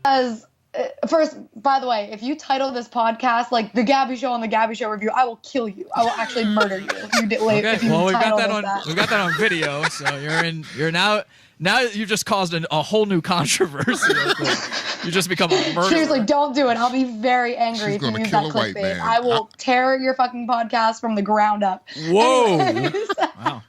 As first, by the way, if you title this podcast like the Gabbie Show and the Gabbie Show Review, I will kill you. I will actually murder you if you Okay, well, we've got that on that. we've got that on video, so you're now you've just caused a whole new controversy. You just become a murderer. Seriously, don't do it. I'll be very angry if you use that clickbait. I will tear your fucking podcast from the ground up. Whoa. Anyways. Wow.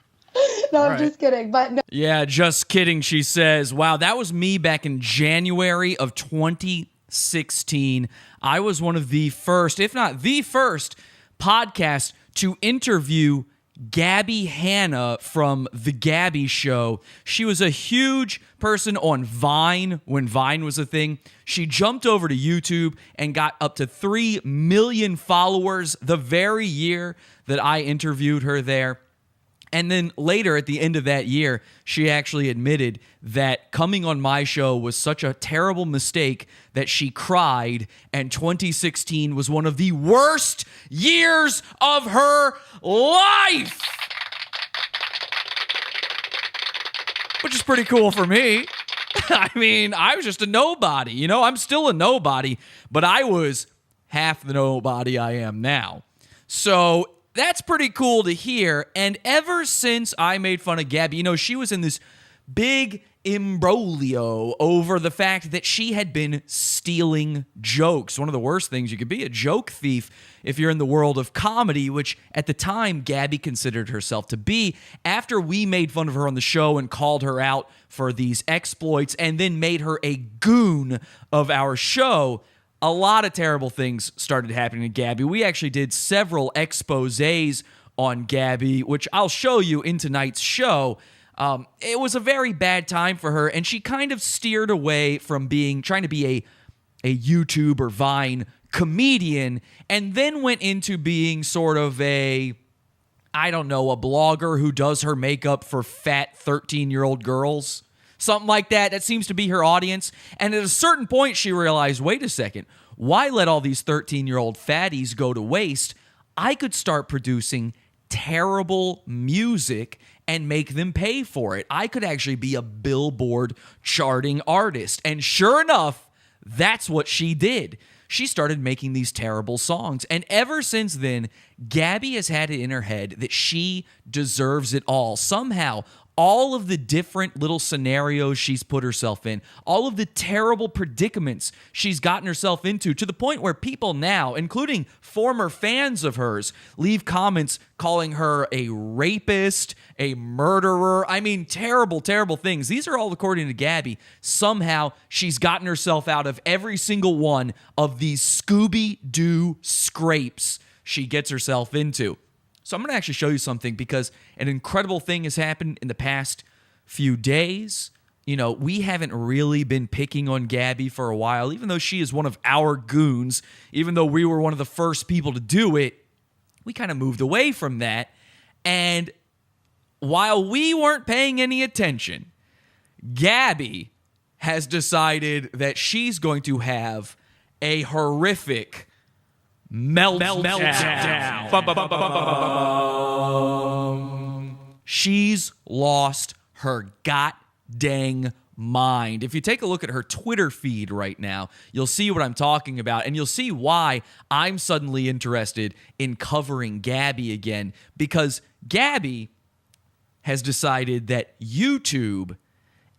No, I'm just kidding. But no. Yeah, just kidding, she says. Wow, that was me back in January of 2016. I was one of the first, if not the first, podcast to interview GABBIE HANNA from The GABBIE Show. She was a huge person on Vine when Vine was a thing. She jumped over to YouTube and got up to 3 million followers the very year that I interviewed her there. And then later at the end of that year, she actually admitted that coming on my show was such a terrible mistake that she cried, and 2016 was one of the worst years of her life. Which is pretty cool for me. I mean, I was just a nobody. You know, I'm still a nobody, but I was half the nobody I am now. So that's pretty cool to hear. And ever since I made fun of GABBIE, you know, she was in this big imbroglio over the fact that she had been stealing jokes. One of the worst things, you could be a joke thief if you're in the world of comedy, which at the time GABBIE considered herself to be. After we made fun of her on the show and called her out for these exploits and then made her a goon of our show, a lot of terrible things started happening to GABBIE. We actually did several exposés on GABBIE, which I'll show you in tonight's show. It was a very bad time for her, and she kind of steered away from trying to be a YouTube or Vine comedian, and then went into being sort of a blogger who does her makeup for fat 13-year-old girls. Something like that. That seems to be her audience. And at a certain point, she realized, wait a second, why let all these 13-year-old fatties go to waste? I could start producing terrible music and make them pay for it. I could actually be a Billboard charting artist. And sure enough, that's what she did. She started making these terrible songs. And ever since then, GABBIE has had it in her head that she deserves it all. Somehow, all of the different little scenarios she's put herself in, all of the terrible predicaments she's gotten herself into, to the point where people now, including former fans of hers, leave comments calling her a rapist, a murderer. I mean, terrible, terrible things. These are all according to GABBIE. Somehow, she's gotten herself out of every single one of these Scooby-Doo scrapes she gets herself into. So I'm going to actually show you something, because an incredible thing has happened in the past few days. You know, we haven't really been picking on GABBIE for a while, even though she is one of our goons, even though we were one of the first people to do it. We kind of moved away from that. And while we weren't paying any attention, GABBIE has decided that she's going to have a horrific meltdown. She's lost her god-dang mind. If you take a look at her Twitter feed right now, you'll see what I'm talking about, and you'll see why I'm suddenly interested in covering GABBIE again, because GABBIE has decided that YouTube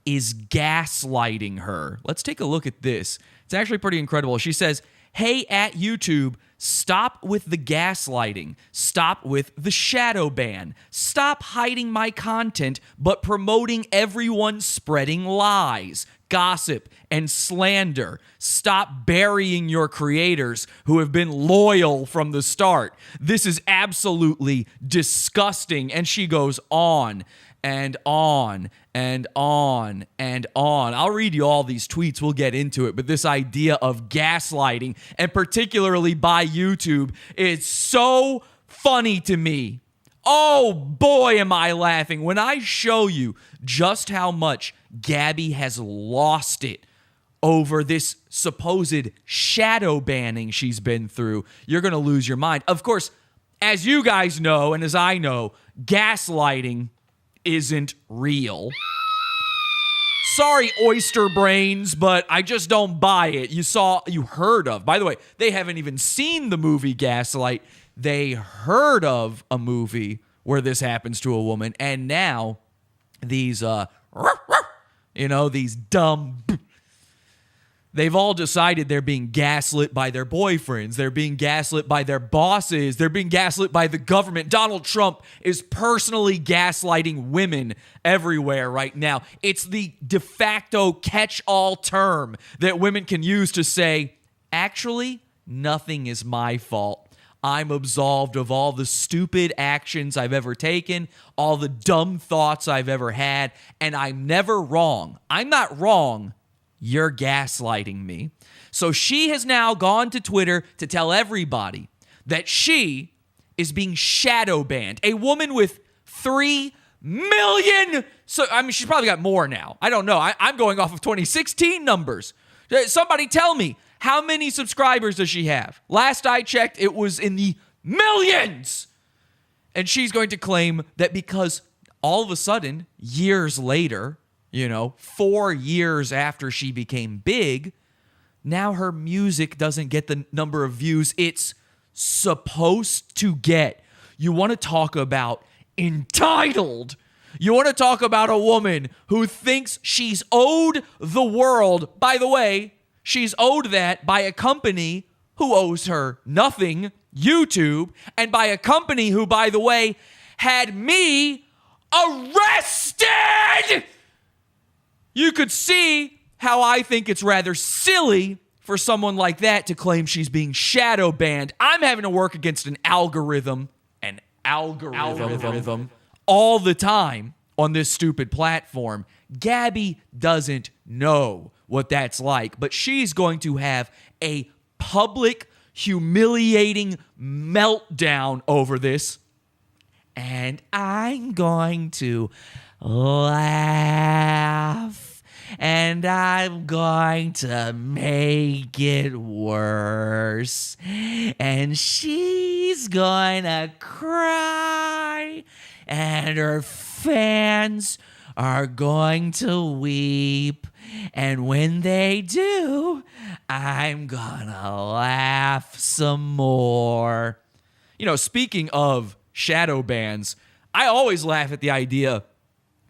is gaslighting her. Let's take a look at this. It's actually pretty incredible. She says, "Hey, at YouTube, stop with the gaslighting. Stop with the shadow ban. Stop hiding my content, but promoting everyone spreading lies, gossip, and slander. Stop burying your creators who have been loyal from the start. This is absolutely disgusting." And she goes on and on and on and on. I'll read you all these tweets. We'll get into it. But this idea of gaslighting, and particularly by YouTube, is so funny to me. Oh boy, am I laughing when I show you just how much GABBIE has lost it over this supposed shadow banning she's been through. You're going to lose your mind. Of course, as you guys know, and as I know, gaslighting isn't real. sorry, oyster brains, but I just don't buy it. You heard of. By the way, they haven't even seen the movie GaSLiGhT. They heard of a movie where this happens to a woman, and now these, these dumb... They've all decided they're being gaslit by their boyfriends. They're being gaslit by their bosses. They're being gaslit by the government. Donald Trump is personally gaslighting women everywhere right now. It's the de facto catch-all term that women can use to say, actually, nothing is my fault. I'm absolved of all the stupid actions I've ever taken, all the dumb thoughts I've ever had, and I'm never wrong. I'm not wrong. You're gaslighting me. So she has now gone to Twitter to tell everybody that she is being shadow banned. A woman with 3 million. So, I mean, she's probably got more now. I don't know. I'm going off of 2016 numbers. Somebody tell me, how many subscribers does she have? Last I checked, it was in the millions. And she's going to claim that because all of a sudden, years later, 4 years after she became big, now her music doesn't get the number of views it's supposed to get. You want to talk about entitled. You want to talk about a woman who thinks she's owed the world. By the way, she's owed that by a company who owes her nothing, YouTube, and by a company who, by the way, had me arrested. You could see how I think it's rather silly for someone like that to claim she's being shadow banned. I'm having to work against an algorithm all the time on this stupid platform. GABBIE doesn't know what that's like, but she's going to have a public, humiliating meltdown over this. And I'm going to laugh. And I'm going to make it worse. And she's going to cry. And her fans are going to weep. And when they do, I'm gonna laugh some more. Speaking of shadow bans, I always laugh at the idea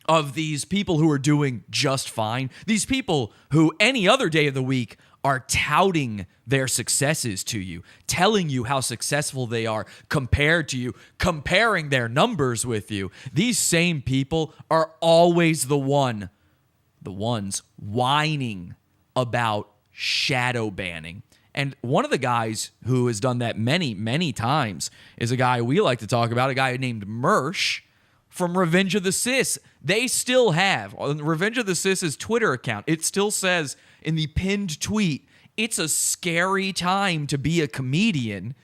of these people who are doing just fine. These people who any other day of the week are touting their successes to you, telling you how successful they are compared to you, comparing their numbers with you. These same people are always the ones whining about shadow banning. And one of the guys who has done that many, many times is a guy we like to talk about, a guy named Mersh from Revenge of the Sis. They still have, on Revenge of the Sis's Twitter account, it still says in the pinned tweet, "It's a scary time to be a comedian."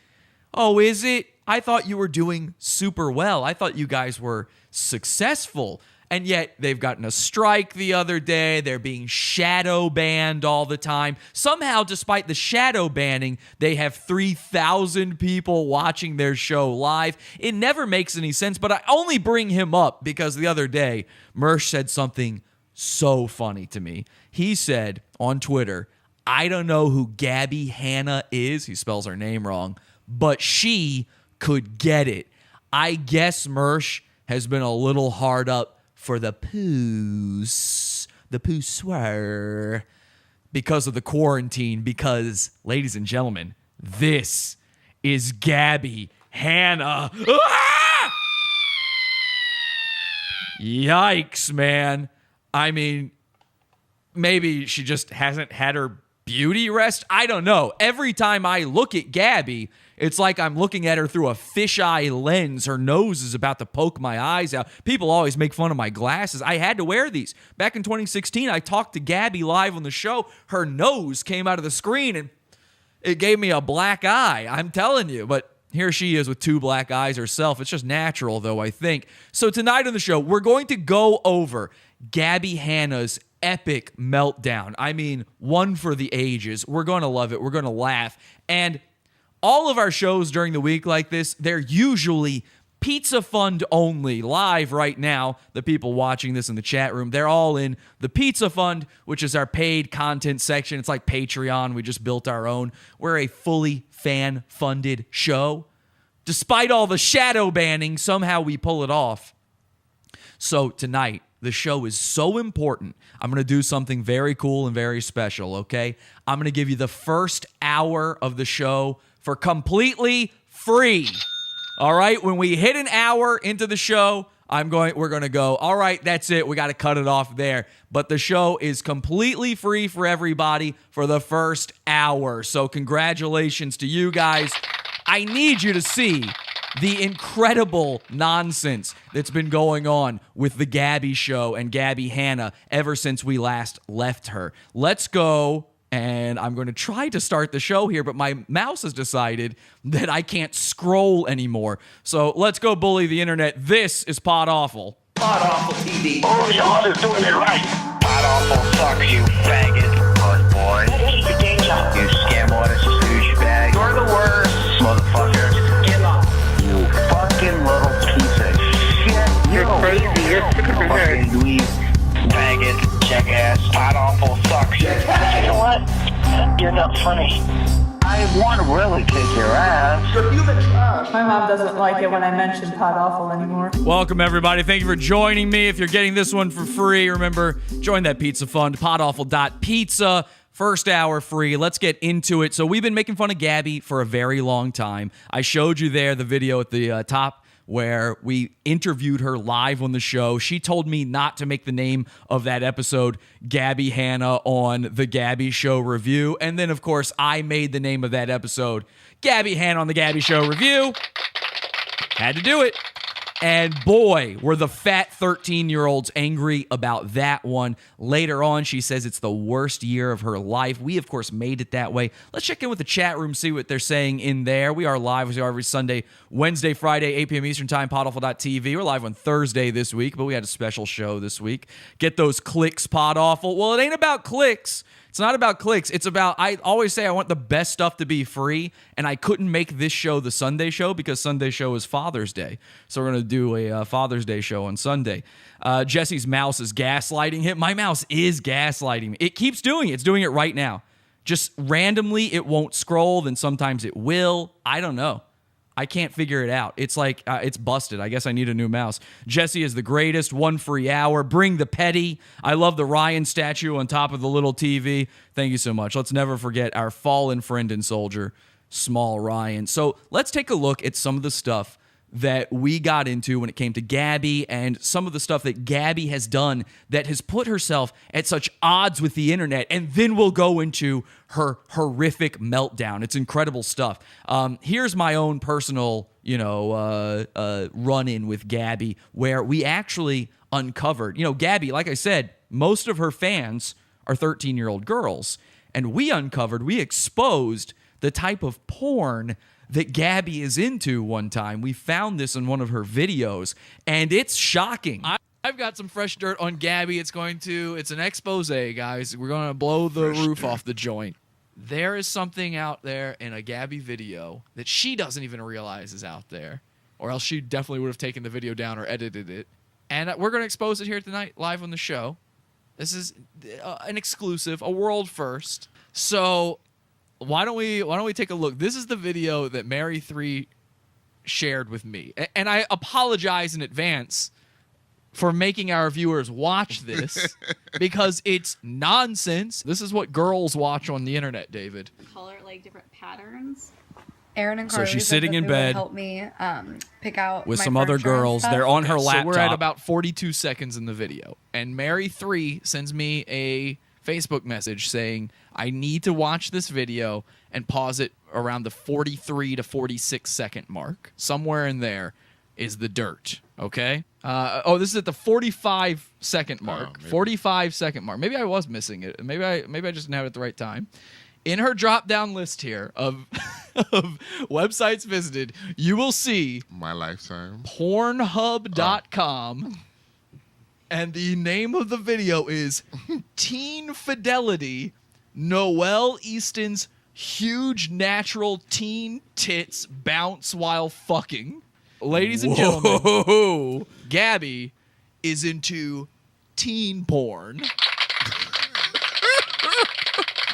Oh, is it? I thought you were doing super well. I thought you guys were successful. And yet they've gotten a strike the other day. They're being shadow banned all the time. Somehow, despite the shadow banning, they have 3,000 people watching their show live. It never makes any sense, but I only bring him up because the other day, Mersh said something so funny to me. He said on Twitter, "I don't know who GABBIE HANNA is." He spells her name wrong, but she could get it. I guess Mersh has been a little hard up for the poussoir, because of the quarantine, because, ladies and gentlemen, this is GABBIE HANNA. Ah! Yikes, man. I mean, maybe she just hasn't had her beauty rest. I don't know. Every time I look at GABBIE, it's like I'm looking at her through a fisheye lens. Her nose is about to poke my eyes out. People always make fun of my glasses. I had to wear these. Back in 2016, I talked to GABBIE live on the show. Her nose came out of the screen, and it gave me a black eye. I'm telling you. But here she is with 2 black eyes herself. It's just natural, though, I think. So tonight on the show, we're going to go over GABBIE HANNA's epic meltdown. I mean, one for the ages. We're going to love it. We're going to laugh. And all of our shows during the week like this, they're usually Pizza Fund only, live right now. The people watching this in the chat room, they're all in the Pizza Fund, which is our paid content section. It's like Patreon. We just built our own. We're a fully fan-funded show. Despite all the shadow banning, somehow we pull it off. So tonight, the show is so important. I'm going to do something very cool and very special, okay? I'm going to give you the first hour of the show for completely free. All right? When we hit an hour into the show, we're going to go, all right, that's it. We got to cut it off there. But the show is completely free for everybody for the first hour. So congratulations to you guys. I need you to see the incredible nonsense that's been going on with the GABBIE show and GABBIE HANNA ever since we last left her. Let's go, and I'm going to try to start the show here, but my mouse has decided that I can't scroll anymore. So let's go bully the internet. This is Pod Awful. Pod Awful TV. Oh, y'all is doing it right. Pod Awful sucks, you faggot. Puss boy. You game job. You scam artist, douchebag. You're the worst, motherfucker. Get off. You fucking little piece of shit. You're crazy. You're sick of your head. Fucking dweeb, faggot, jackass. Pod Awful sucks. You know what? You're not funny. I want to really kick your ass. You're human trash. My mom doesn't like it when I mention Pod Awful anymore. Welcome, everybody. Thank you for joining me. If you're getting this one for free, remember, join that pizza fund, podawful.pizza. First hour free. Let's get into it. So we've been making fun of GABBIE for a very long time. I showed you there the video at the top where we interviewed her live on the show. She told me not to make the name of that episode GABBIE HANNA on the GABBIE Show Review. And then, of course, I made the name of that episode GABBIE HANNA on the GABBIE Show Review. Had to do it. And boy, were the fat 13-year-olds angry about that one. Later on, she says it's the worst year of her life. We, of course, made it that way. Let's check in with the chat room, see what they're saying in there. We are live, as we are every Sunday, Wednesday, Friday, 8 p.m. Eastern Time, podawful.tv. We're live on Thursday this week, but we had a special show this week. Get those clicks, Pod Awful. Well, it ain't about clicks. It's not about clicks. It's about, I always say I want the best stuff to be free, and I couldn't make this show the Sunday show because Sunday show is Father's Day. So we're going to do a Father's Day show on Sunday. Jesse's mouse is gaslighting him. My mouse is gaslighting me. It keeps doing it. It's doing it right now. Just randomly, it won't scroll, then sometimes it will. I don't know. I can't figure it out. It's like, it's busted. I guess I need a new mouse. Jesse is the greatest. One free hour. Bring the petty. I love the Ryan statue on top of the little TV. Thank you so much. Let's never forget our fallen friend and soldier, Small Ryan. So let's take a look at some of the stuff that we got into when it came to GABBIE and some of the stuff that GABBIE has done that has put herself at such odds with the internet. And then we'll go into her horrific meltdown. It's incredible stuff. Here's my own personal, run-in with GABBIE where we actually uncovered, GABBIE, like I said, most of her fans are 13-year-old girls. And we exposed the type of porn that GABBIE is into one time. We found this in one of her videos, and it's shocking. I've got some fresh dirt on GABBIE. It's an expose, guys. We're going to blow the roof off the joint. There is something out there in a GABBIE video that she doesn't even realize is out there, or else she definitely would have taken the video down or edited it. And we're going to expose it here tonight, live on the show. This is an exclusive, a world first. So why don't we take a look? This is the video that Mary 3 shared with me. And I apologize in advance for making our viewers watch this because it's nonsense. This is what girls watch on the internet, David. Color like different patterns. Aaron and So Carly she's sitting in would bed help me pick out with my some other furniture and girls. stuff. They're on her laptop. So We're at about 42 seconds in the video. And Mary 3 sends me a Facebook message saying, I need to watch this video and pause it around the 43 to 46 second mark. Somewhere in there is the dirt, okay? This is at the 45 second mark. 45 second mark. Maybe I was missing it. Maybe I just didn't have it at the right time. In her drop-down list here of websites visited, you will see my lifetime. Pornhub.com. And the name of the video is Teen Fidelity, Noelle Easton's huge natural teen tits bounce while fucking. ladies and gentlemen, Whoa. Gabbie is into teen porn.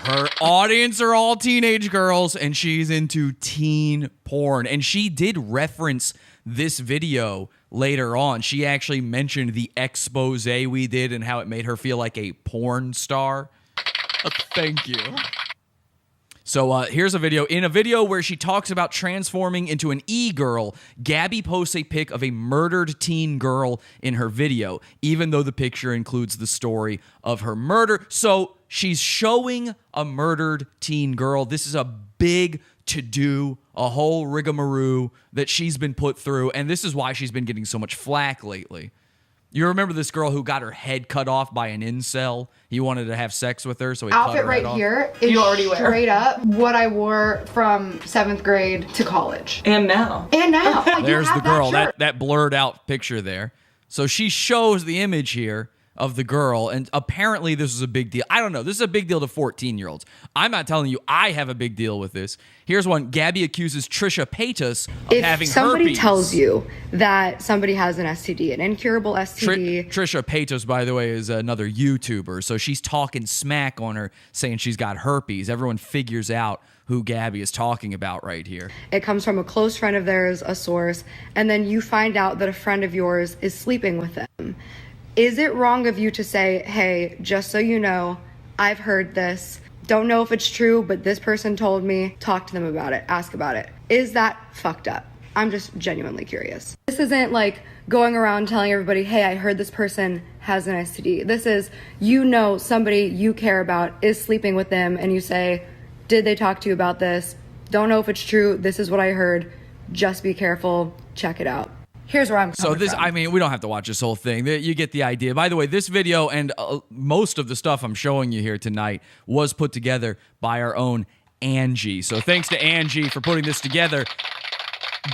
her audience are all teenage girls, and she's into teen porn. And she did reference this video later on. She actually mentioned the expose we did and how it made her feel like a porn star. Thank you. So here's a video. In a video where she talks about transforming into an e-girl, Gabbie posts a pic of a murdered teen girl in her video, even though the picture includes the story of her murder. So she's showing a murdered teen girl. This is a big to-do, a whole rigmarole that she's been put through, and this is why she's been getting so much flack lately. You remember this girl who got her head cut off by an incel? He wanted to have sex with her, so he cut Outfit her right head off. here is You already wear. straight up what I wore from 7th grade to college. And now. And now. I do There's have the girl, shirt. that blurred out picture there. So she shows the image here of the girl, and apparently this is a big deal. I don't know. This is a big deal to 14-year-olds. I'm not telling you I have a big deal with this. Here's one. Gabbie accuses Trisha Paytas of If having somebody herpes. tells you that somebody has an STD, an incurable STD, Trisha Paytas, by the way, is another YouTuber, so she's talking smack on her, saying she's got herpes. Everyone figures out who Gabbie is talking about right here. it comes from a close friend of theirs, a source, and then you find out that a friend of yours is sleeping with them. Is it wrong of you to say, hey, just so you know, I've heard this. Don't know if it's true, but this person told me. Talk to them about it. Ask about it. Is that fucked up? I'm just genuinely curious. This isn't like going around telling everybody, hey, I heard this person has an STD. This is, you know, somebody you care about is sleeping with them, and you say, did they talk to you about this? Don't know if it's true. This is what I heard. Just be careful. Check it out. Here's where I'm coming So this, from. I mean, we don't have to watch this whole thing. You get the idea. By the way, this video and most of the stuff I'm showing you here tonight was put together by our own Angie. So thanks to Angie for putting this together.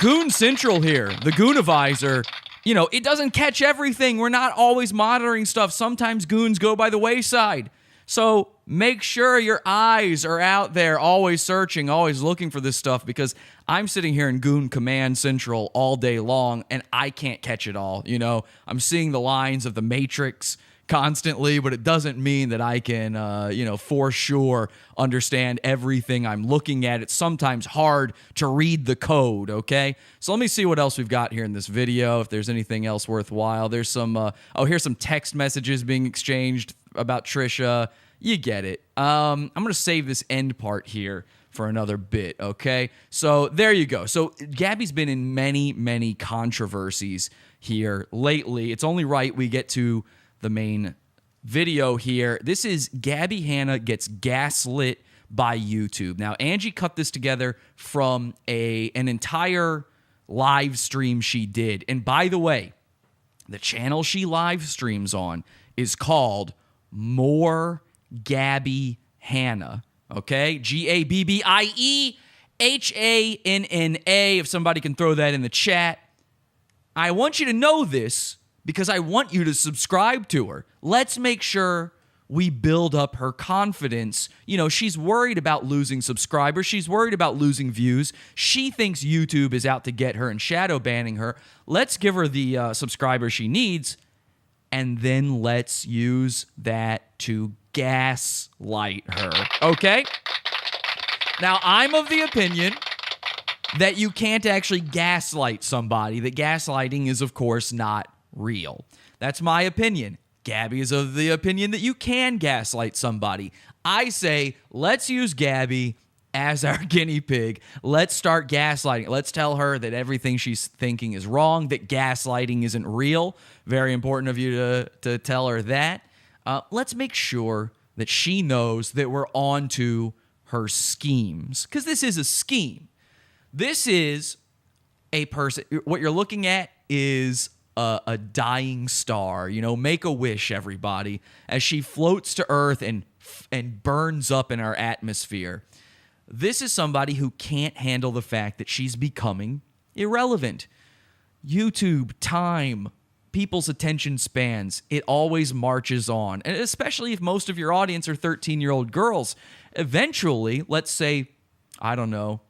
Goon Central here, the Goonivizer, you know, it doesn't catch everything. We're not always monitoring stuff. Sometimes goons go by the wayside. So make sure your eyes are out there, always searching, always looking for this stuff, because I'm sitting here in Goon Command Central all day long, and I can't catch it all. You know, I'm seeing the lines of the Matrix constantly, but it doesn't mean that I can, for sure understand everything I'm looking at. It's sometimes hard to read the code, okay? So let me see what else we've got here in this video, if there's anything else worthwhile. There's some, here's some text messages being exchanged about Trisha. You get it. I'm going to save this end part here for another bit, okay? So there you go. So Gabbie's been in many, many controversies here lately. It's only right we get to the main video here. This is Gabbie Hanna gets gaslit by YouTube. Now, Angie cut this together from an entire live stream she did. And by the way, the channel she live streams on is called More Gabbie Hanna. Okay? GABBIE HANNA. If somebody can throw that in the chat. I want you to know this because I want you to subscribe to her. Let's make sure we build up her confidence. You know, she's worried about losing subscribers. She's worried about losing views. She thinks YouTube is out to get her and shadow banning her. Let's give her the subscribers she needs, and then let's use that to gaslight her. Okay? Now, I'm of the opinion that you can't actually gaslight somebody. That gaslighting is, of course, not real. That's my opinion. Gabbie is of the opinion that you can gaslight somebody. I say, let's use Gabbie as our guinea pig. Let's start gaslighting. Let's tell her that everything she's thinking is wrong, that gaslighting isn't real. Very important of you to tell her that. Let's make sure that she knows that we're on to her schemes, because this is a scheme. This is a person. What you're looking at is a dying star. You know, make a wish, everybody, as she floats to Earth and burns up in our atmosphere. This is somebody who can't handle the fact that she's becoming irrelevant. YouTube, time, people's attention spans, it always marches on. And especially if most of your audience are 13-year-old girls. Eventually, let's say, I don't know,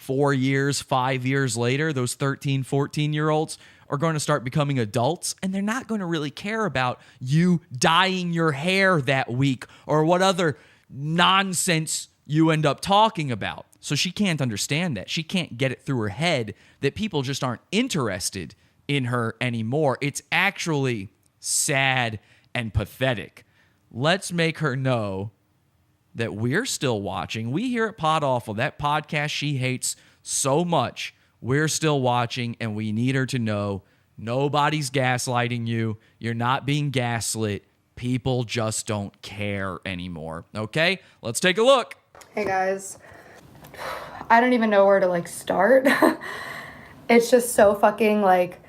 4 years, 5 years later, those 13, 14-year-olds are going to start becoming adults, and they're not going to really care about you dyeing your hair that week or what other nonsense you end up talking about. So she can't understand that. She can't get it through her head that people just aren't interested in her anymore. It's actually sad and pathetic. Let's make her know that we're still watching. We here at Pod Awful, that podcast she hates so much, we're still watching, and we need her to know nobody's gaslighting you. You're not being gaslit. People just don't care anymore. Okay? Let's take a look. Hey guys, I don't even know where to like start. It's just so fucking like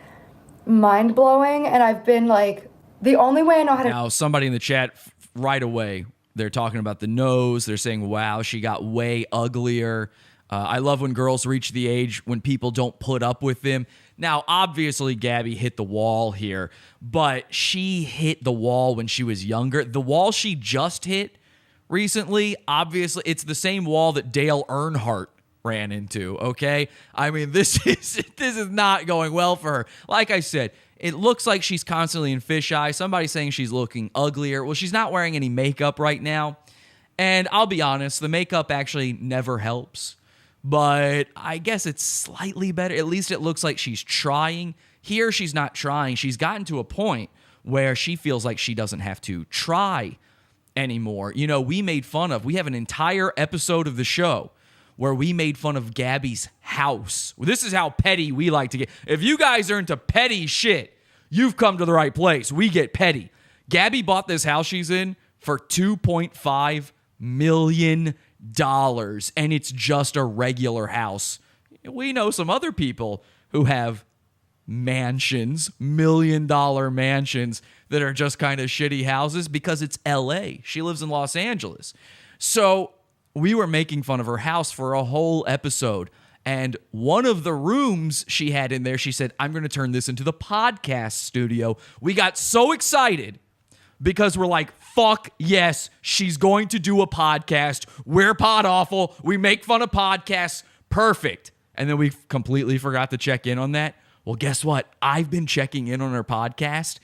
mind blowing, and I've been like, the only way I know how to. Now, somebody in the chat right away, they're talking about the nose. They're saying, wow, she got way uglier. I love when girls reach the age when people don't put up with them. Now, obviously, Gabbie hit the wall here, but she hit the wall when she was younger. The wall she just hit recently, obviously, it's the same wall that Dale Earnhardt ran into, okay? I mean, this is not going well for her. Like I said, it looks like she's constantly in fisheye. Somebody's saying she's looking uglier. Well, she's not wearing any makeup right now. And I'll be honest, the makeup actually never helps. But I guess it's slightly better. At least it looks like she's trying. Here, she's not trying. She's gotten to a point where she feels like she doesn't have to try anymore. You know, we have an entire episode of the show where we made fun of Gabbie's house. This is how petty we like to get. If you guys are into petty shit, you've come to the right place. We get petty. Gabbie bought this house she's in for $2.5 million, and it's just a regular house. We know some other people who have mansions, $1 million mansions that are just kind of shitty houses because it's LA. She lives in Los Angeles. So we were making fun of her house for a whole episode. And one of the rooms she had in there, she said, I'm going to turn this into the podcast studio. We got so excited because we're like, fuck yes, she's going to do a podcast. We're Pod Awful. We make fun of podcasts. Perfect. And then we completely forgot to check in on that. Well, guess what? I've been checking in on her podcast.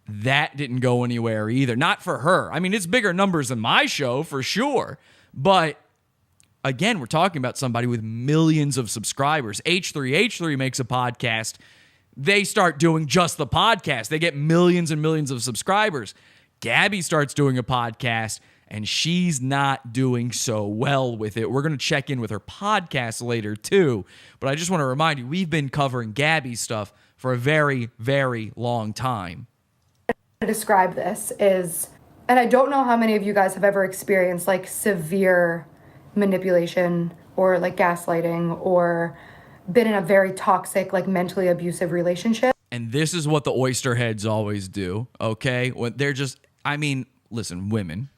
That didn't go anywhere either. Not for her. I mean, it's bigger numbers than my show for sure. But again, we're talking about somebody with millions of subscribers. H3 makes a podcast. They start doing just the podcast. They get millions and millions of subscribers. Gabbie starts doing a podcast, and she's not doing so well with it. We're going to check in with her podcast later, too. But I just want to remind you, we've been covering Gabbie's stuff for a very, very long time. To describe this is, and I don't know how many of you guys have ever experienced like severe manipulation or like gaslighting or been in a very toxic, like mentally abusive relationship. And this is what the oyster heads always do, okay? When they're just, I mean, listen, women,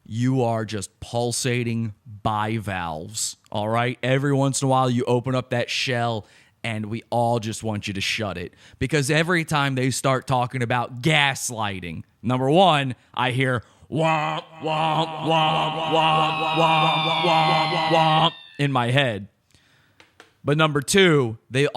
you are just pulsating bivalves, all right? Every once in a while you open up that shell and we all just want you to shut it. Because every time they start talking about gaslighting, number one, I hear womp, womp, womp, womp, womp, womp, womp in my head. But number two, they're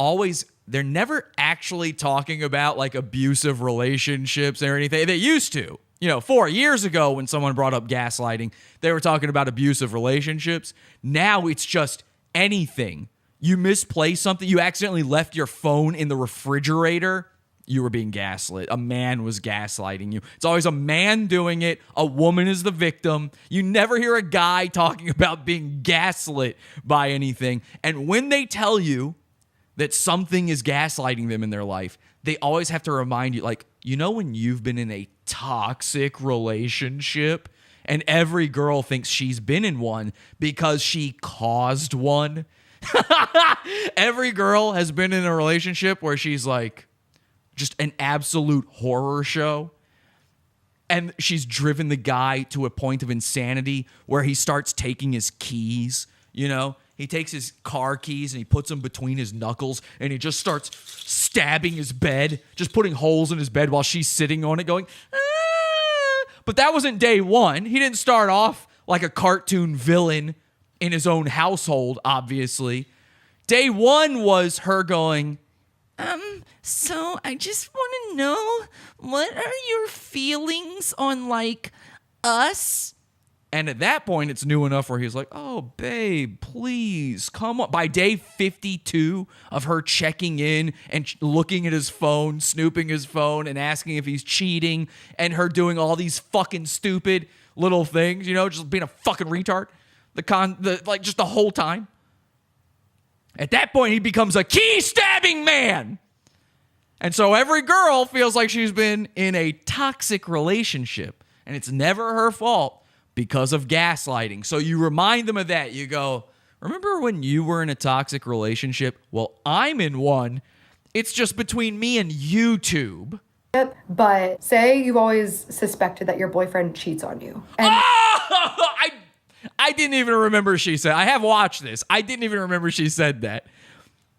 never actually talking about like abusive relationships or anything. They used to. 4 years ago when someone brought up gaslighting, they were talking about abusive relationships. Now it's just anything. You misplaced something. You accidentally left your phone in the refrigerator. You were being gaslit. A man was gaslighting you. It's always a man doing it. A woman is the victim. You never hear a guy talking about being gaslit by anything. And when they tell you that something is gaslighting them in their life, they always have to remind you, like, when you've been in a toxic relationship and every girl thinks she's been in one because she caused one. Every girl has been in a relationship where she's like just an absolute horror show. And she's driven the guy to a point of insanity where he starts taking his keys, He takes his car keys and he puts them between his knuckles and he just starts stabbing his bed, just putting holes in his bed while she's sitting on it going, ah. But that wasn't day one. He didn't start off like a cartoon villain in his own household, obviously. Day 1 was her going, so I just want to know, what are your feelings on, like, us? And at that point, it's new enough where he's like, oh, babe, please, come on. By day 52 of her checking in and looking at his phone, snooping his phone, and asking if he's cheating, and her doing all these fucking stupid little things, you know, just being a fucking retard, just the whole time. At that point, he becomes a key-stabbing man. And so every girl feels like she's been in a toxic relationship, and it's never her fault because of gaslighting. So you remind them of that. You go, remember when you were in a toxic relationship? Well, I'm in one. It's just between me and YouTube. But say you always suspected that your boyfriend cheats on you. And I didn't even remember she said. I have watched this. I didn't even remember she said that.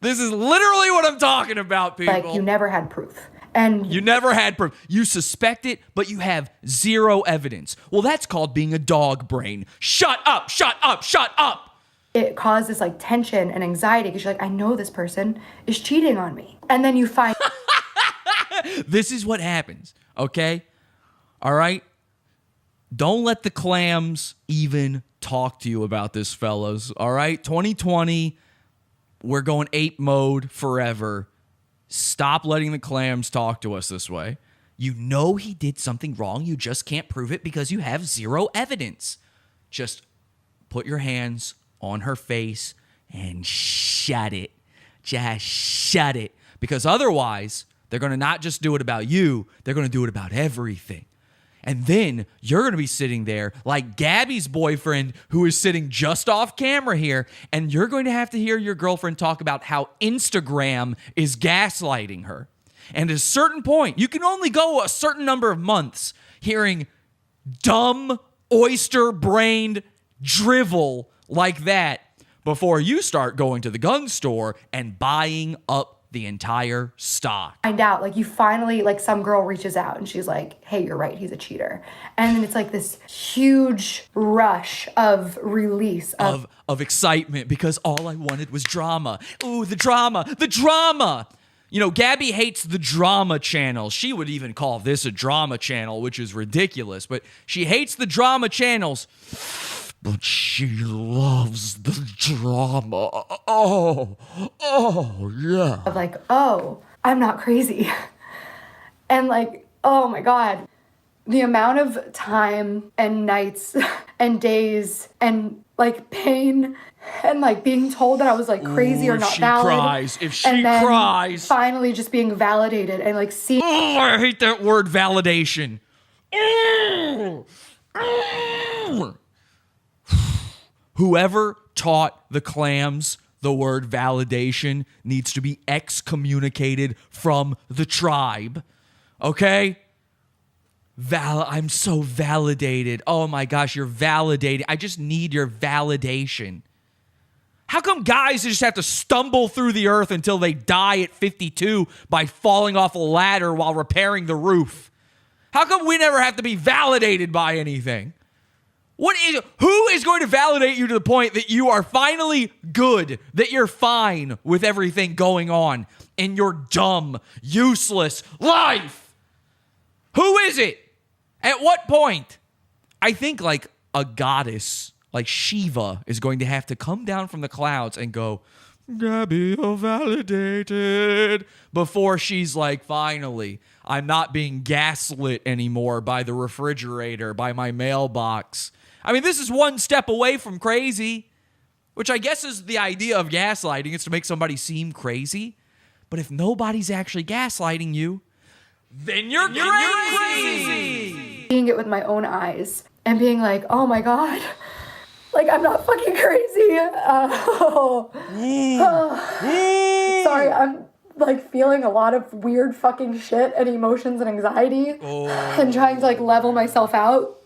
This is literally what I'm talking about, people. like you never had proof. And You never had proof. You suspect it, but you have zero evidence. Well, that's called being a dog brain. Shut up, shut up, shut up. it caused this like tension and anxiety because you're like, I know this person is cheating on me. And then you find This is what happens, okay? All right? Don't let the clams even talk to you about this, fellas. All right? 2020, we're going ape mode forever. Stop letting the clams talk to us this way. You know he did something wrong. You just can't prove it because you have zero evidence. Just put your hands on her face and shut it. Just shut it. Because otherwise, they're going to not just do it about you, they're going to do it about everything. And then you're going to be sitting there like GABBIE's boyfriend, who is sitting just off camera here, and you're going to have to hear your girlfriend talk about how Instagram is gaslighting her. And at a certain point, you can only go a certain number of months hearing dumb, oyster-brained drivel like that before you start going to the gun store and buying up the entire stock. find out, like you finally, like some girl reaches out and she's like, hey, you're right, he's a cheater. And then it's like this huge rush of release Of excitement because all I wanted was drama. Ooh, the drama, the drama. You know, GABBIE hates the drama channel. She would even call this a drama channel, which is ridiculous. But she hates the drama channels. But she loves the drama. Oh, yeah. of like, oh, I'm not crazy. And like, oh my God, the amount of time and nights and days and like pain and like being told that I was like crazy or If not she valid. cries, if she and then cries. finally just being validated and like seeing Oh, I hate that word validation. Whoever taught the clams the word validation needs to be excommunicated from the tribe. Okay? I'm so validated. Oh my gosh, you're validated. I just need your validation. How come guys just have to stumble through the earth until they die at 52 by falling off a ladder while repairing the roof? How come we never have to be validated by anything? Who is going to validate you to the point that you are finally good, that you're fine with everything going on in your dumb, useless life? Who is it? At what point? I think like a goddess, like Shiva, is going to have to come down from the clouds and go, GABBIE, you're validated, before she's like, finally, I'm not being gaslit anymore by the refrigerator, by my mailbox. I mean, this is one step away from crazy, which I guess is the idea of gaslighting, is to make somebody seem crazy. But if nobody's actually gaslighting you, then you're crazy. seeing it with my own eyes and being like, oh my God, like I'm not fucking crazy. Sorry, I'm like feeling a lot of weird fucking shit and emotions and anxiety and trying to like level myself out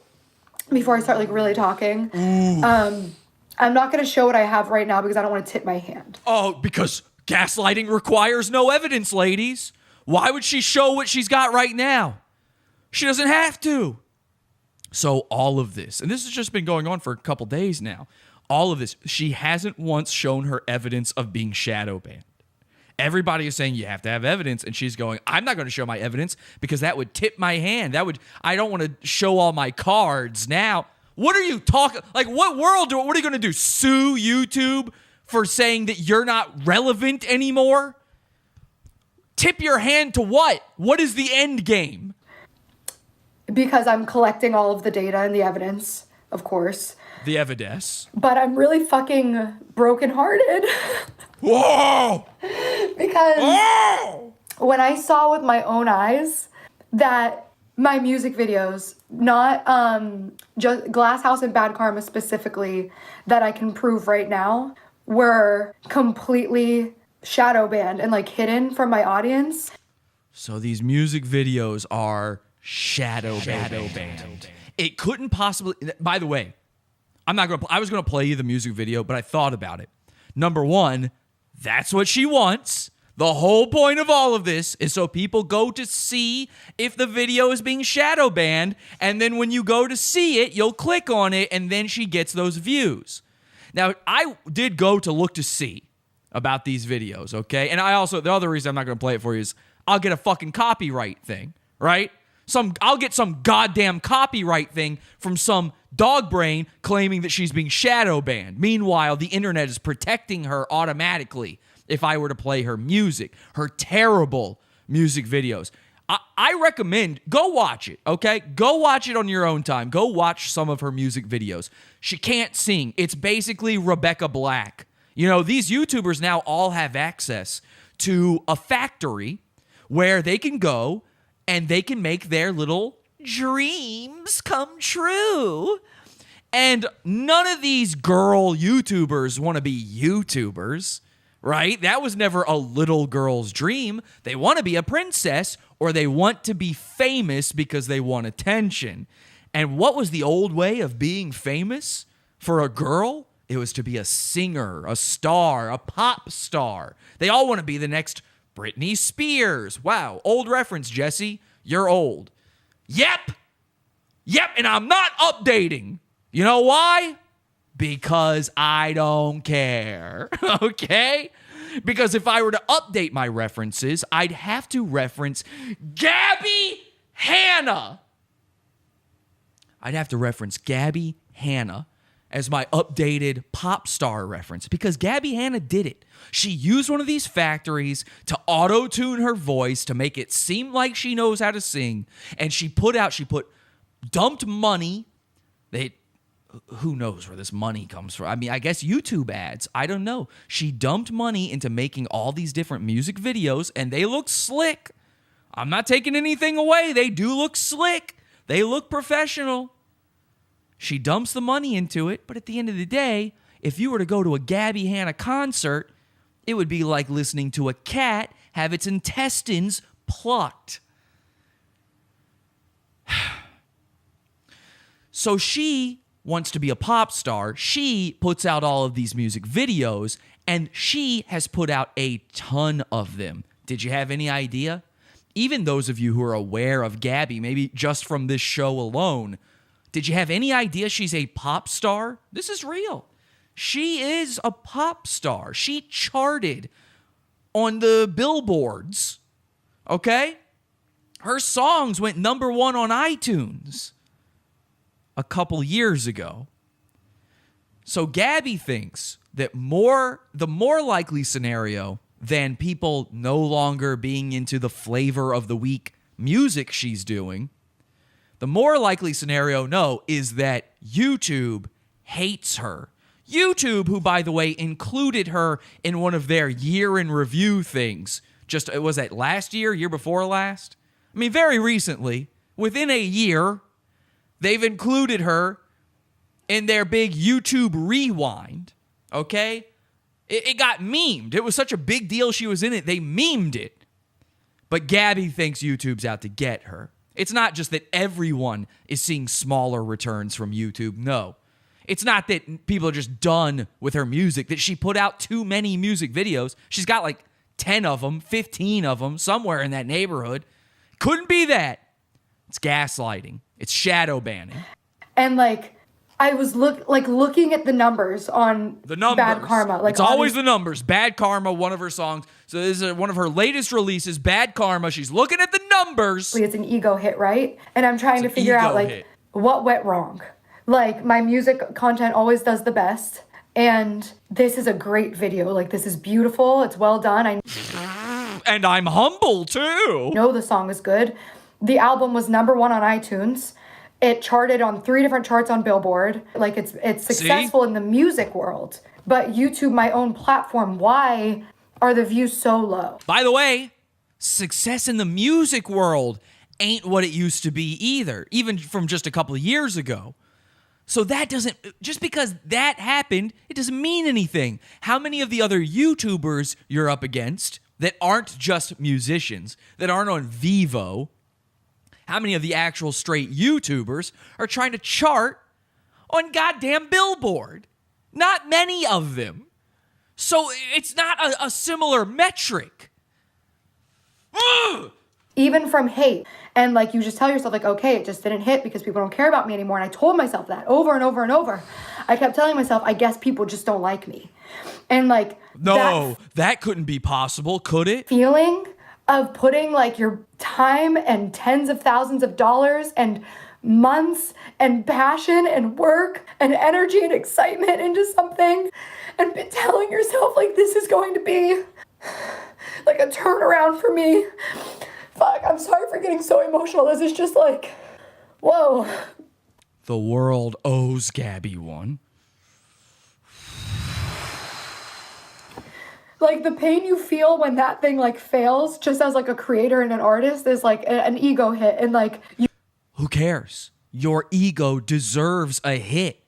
before I start like really talking. I'm not gonna show what I have right now because I don't want to tip my hand. Oh, because gaslighting requires no evidence, ladies. Why would she show what she's got right now? She doesn't have to. So all of this, and this has just been going on for a couple days now, all of this. She hasn't once shown her evidence of being shadow banned. Everybody is saying you have to have evidence, and she's going, I'm not going to show my evidence because that would tip my hand. I don't want to show all my cards now. What are you talking? Like, what are you going to do? Sue YouTube for saying that you're not relevant anymore? Tip your hand to what? What is the end game? Because I'm collecting all of the data and the evidence, of course. The evidence. But I'm really fucking brokenhearted. Whoa! Because when I saw with my own eyes that my music videos, not just Glass House and Bad Karma specifically, that I can prove right now, were completely shadow banned and like hidden from my audience. So these music videos are shadow banned. It couldn't possibly. By the way, I was gonna play you the music video, but I thought about it. Number one, that's what she wants. The whole point of all of this is so people go to see if the video is being shadow banned, and then when you go to see it, you'll click on it, and then she gets those views. Now, I did go to look to see about these videos, okay? And the other reason I'm not going to play it for you is I'll get a fucking copyright thing, right? I'll get some goddamn copyright thing from some dog brain claiming that she's being shadow banned. Meanwhile, the internet is protecting her automatically if I were to play her music, her terrible music videos. I recommend, go watch it, okay? Go watch it on your own time. Go watch some of her music videos. She can't sing. It's basically Rebecca Black. You know, these YouTubers now all have access to a factory where they can go and they can make their little dreams come true. And none of these girl YouTubers want to be YouTubers, right? That was never a little girl's dream. They want to be a princess, or they want to be famous because they want attention. And what was the old way of being famous for a girl? It was to be a singer, a star, a pop star. They all want to be the next Britney Spears. Wow, old reference, Jesse. You're old. Yep, and I'm not updating. You know why? Because I don't care, okay? Because if I were to update my references, I'd have to reference GABBIE HANNA. I'd have to reference GABBIE HANNA as my updated pop star reference, because GABBIE HANNA did it. She used one of these factories to auto-tune her voice to make it seem like she knows how to sing, and she dumped money. Who knows where this money comes from? I mean, I guess YouTube ads. I don't know. She dumped money into making all these different music videos, and they look slick. I'm not taking anything away. They do look slick. They look professional. She dumps the money into it, but at the end of the day, if you were to go to a GABBIE HANNA concert, it would be like listening to a cat have its intestines plucked. So she wants to be a pop star. She puts out all of these music videos, and she has put out a ton of them. Did you have any idea? Even those of you who are aware of GABBIE, maybe just from this show alone, did you have any idea she's a pop star? This is real. She is a pop star. She charted on the billboards, okay? Her songs went number 1 on iTunes a couple years ago. So GABBIE thinks that the more likely scenario than people no longer being into the flavor of the week music she's doing, the more likely scenario, is that YouTube hates her. YouTube, who, by the way, included her in one of their year in review things. Was that last year before last? I mean, very recently, within a year, they've included her in their big YouTube rewind, okay? It got memed. It was such a big deal she was in it, they memed it. But GABBIE thinks YouTube's out to get her. It's not just that everyone is seeing smaller returns from YouTube, no. It's not that people are just done with her music, that she put out too many music videos. She's got like 10 of them, 15 of them, somewhere in that neighborhood. Couldn't be that. It's gaslighting. It's shadow banning. And like, I was looking at the numbers on The numbers. Bad Karma. Like it's always the numbers. Bad Karma, one of her songs. So this is one of her latest releases, Bad Karma. She's looking at the numbers. It's an ego hit, right? And I'm trying to figure out like what went wrong. Like my music content always does the best. And this is a great video. Like this is beautiful. It's well done. And I'm humble too. Know the song is good. The album was #1 on iTunes. It charted on 3 different charts on Billboard. Like it's successful in the music world. But YouTube, my own platform, why are the views so low? By the way, success in the music world ain't what it used to be either, even from just a couple of years ago. So that doesn't, just because that happened, it doesn't mean anything. How many of the other YouTubers you're up against that aren't just musicians, that aren't on Vivo, how many of the actual straight YouTubers are trying to chart on goddamn Billboard? Not many of them. So it's not a similar metric. Ugh! Even from hate. And like you just tell yourself like, okay, it just didn't hit because people don't care about me anymore. And I told myself that over and over and over. I kept telling myself, I guess people just don't like me. And like, no, that couldn't be possible, could it? Feeling of putting like your time and tens of thousands of dollars and months and passion and work and energy and excitement into something and telling yourself like this is going to be like a turnaround for me. Fuck, I'm sorry for getting so emotional. This is just like, whoa. The world owes GABBIE one. Like the pain you feel when that thing like fails just as like a creator and an artist is like an ego hit. And like who cares? Your ego deserves a hit.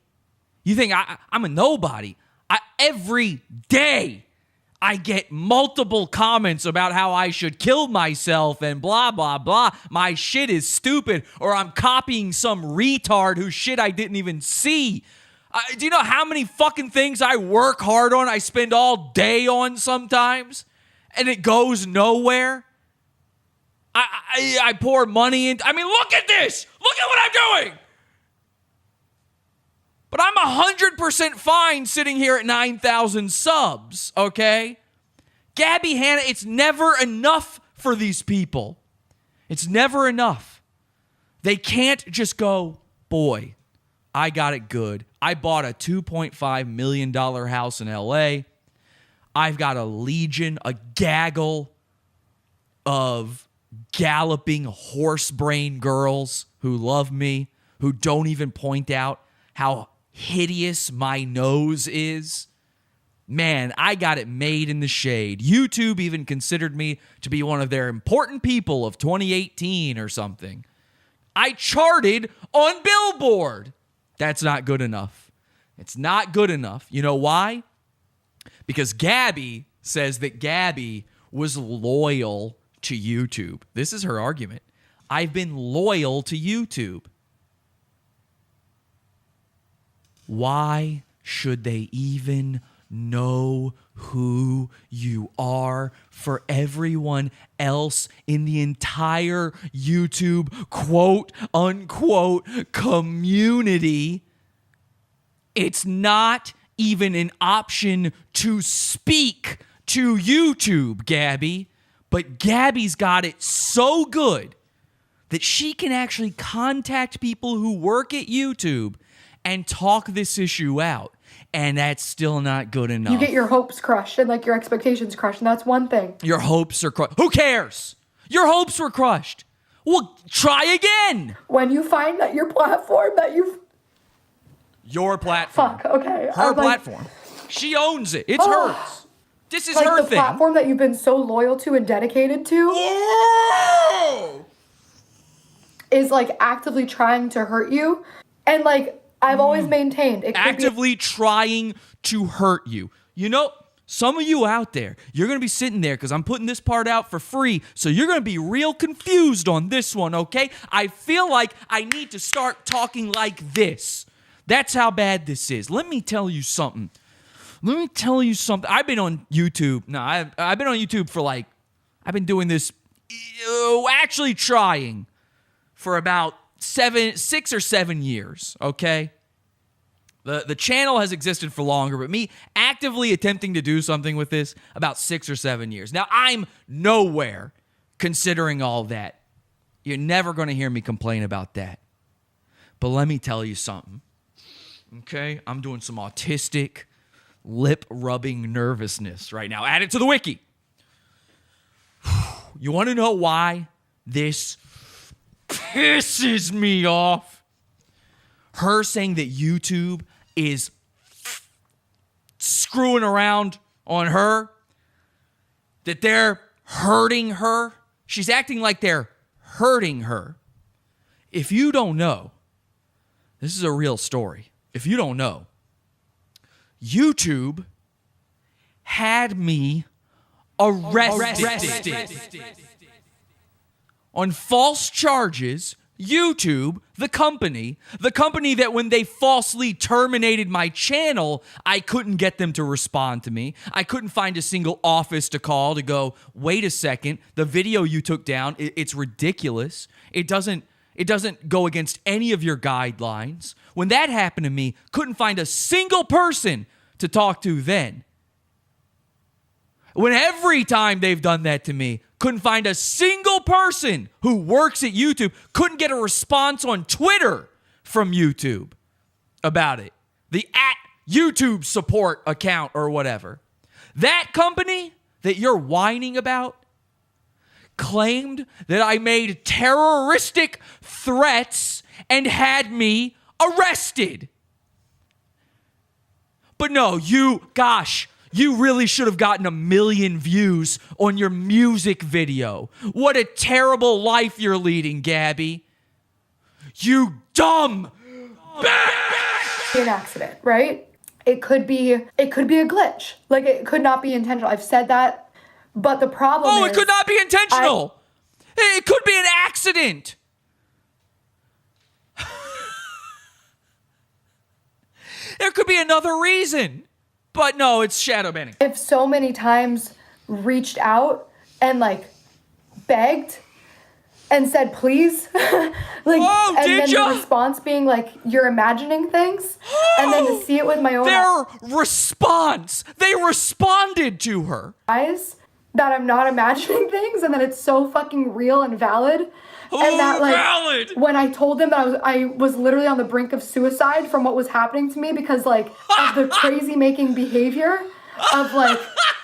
You think I'm a nobody? Every day I get multiple comments about how I should kill myself and blah, blah, blah. My shit is stupid, or I'm copying some retard whose shit I didn't even see. Do you know how many fucking things I work hard on, I spend all day on sometimes, and it goes nowhere? I pour money into... I mean, look at this! Look at what I'm doing! But I'm 100% fine sitting here at 9,000 subs, okay? GABBIE, HANNA, it's never enough for these people. It's never enough. They can't just go, boy, I got it good. I bought a $2.5 million house in LA. I've got a legion, a gaggle of galloping horse brain girls who love me, who don't even point out how hideous my nose is. Man, I got it made in the shade. YouTube even considered me to be one of their important people of 2018 or something. I charted on Billboard. That's not good enough. It's not good enough. You know why? Because GABBIE says that GABBIE was loyal to YouTube. This is her argument. I've been loyal to YouTube. Why should they even know who you are? For everyone else in the entire YouTube quote unquote community, it's not even an option to speak to YouTube, GABBIE. But GABBIE's got it so good that she can actually contact people who work at YouTube and talk this issue out. And that's still not good enough. You get your hopes crushed and like your expectations crushed, and that's one thing. Your hopes are crushed. Who cares? Your hopes were crushed. Well, try again. When you find that your platform that you've... Your platform. Fuck, okay. Her platform. She owns it. It's hers. This is her the thing. platform that you've been so loyal to and dedicated to is like actively trying to hurt you. And like, I've always maintained it could actively trying to hurt you. You know, some of you out there, you're going to be sitting there because I'm putting this part out for free, so you're going to be real confused on this one, okay? I feel like I need to start talking like this. That's how bad this is. Let me tell you something. I've been on YouTube. No, I've been on YouTube for like, I've been doing this, actually trying for about 6 or 7 years, okay? The channel has existed for longer, but me actively attempting to do something with this, about 6 or 7 years. Now, I'm nowhere considering all that. You're never going to hear me complain about that. But let me tell you something. Okay? I'm doing some autistic, lip-rubbing nervousness right now. Add it to the wiki. You want to know why this pisses me off? Her saying that YouTube is screwing around on her, that they're hurting her. She's acting like they're hurting her. If you don't know, this is a real story. If you don't know, YouTube had me arrested on false charges. YouTube, the company that when they falsely terminated my channel, I couldn't get them to respond to me. I couldn't find a single office to call to go, wait a second, the video you took down, it's ridiculous. It doesn't go against any of your guidelines. When that happened to me, couldn't find a single person to talk to then. When every time they've done that to me, couldn't find a single person who works at YouTube, couldn't get a response on Twitter from YouTube about it. The @YouTube support account or whatever. That company that you're whining about claimed that I made terroristic threats and had me arrested. But no, you really should have gotten 1 million views on your music video. What a terrible life you're leading, Gabbie. You dumb An accident, right? It could be a glitch. Like, it could not be intentional. I've said that, but the problem is... it could not be intentional. It could be an accident. There could be another reason. But no, it's shadow banning. I've so many times reached out and like begged and said please. And then the response being like, you're imagining things. And then to see it with my own they responded to her eyes that I'm not imagining things, and that it's so fucking real and valid. And that, like, valid. When I told them that I was literally on the brink of suicide from what was happening to me because, like, of the crazy-making behavior of, like,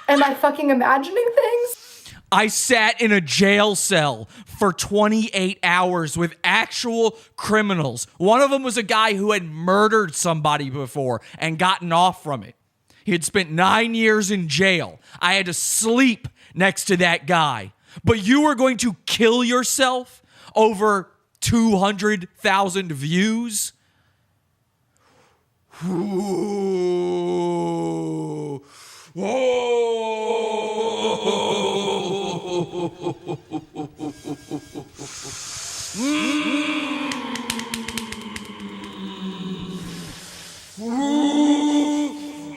am I fucking imagining things? I sat in a jail cell for 28 hours with actual criminals. One of them was a guy who had murdered somebody before and gotten off from it. He had spent 9 years in jail. I had to sleep next to that guy. But you were going to kill yourself over 200,000 views? Ooh.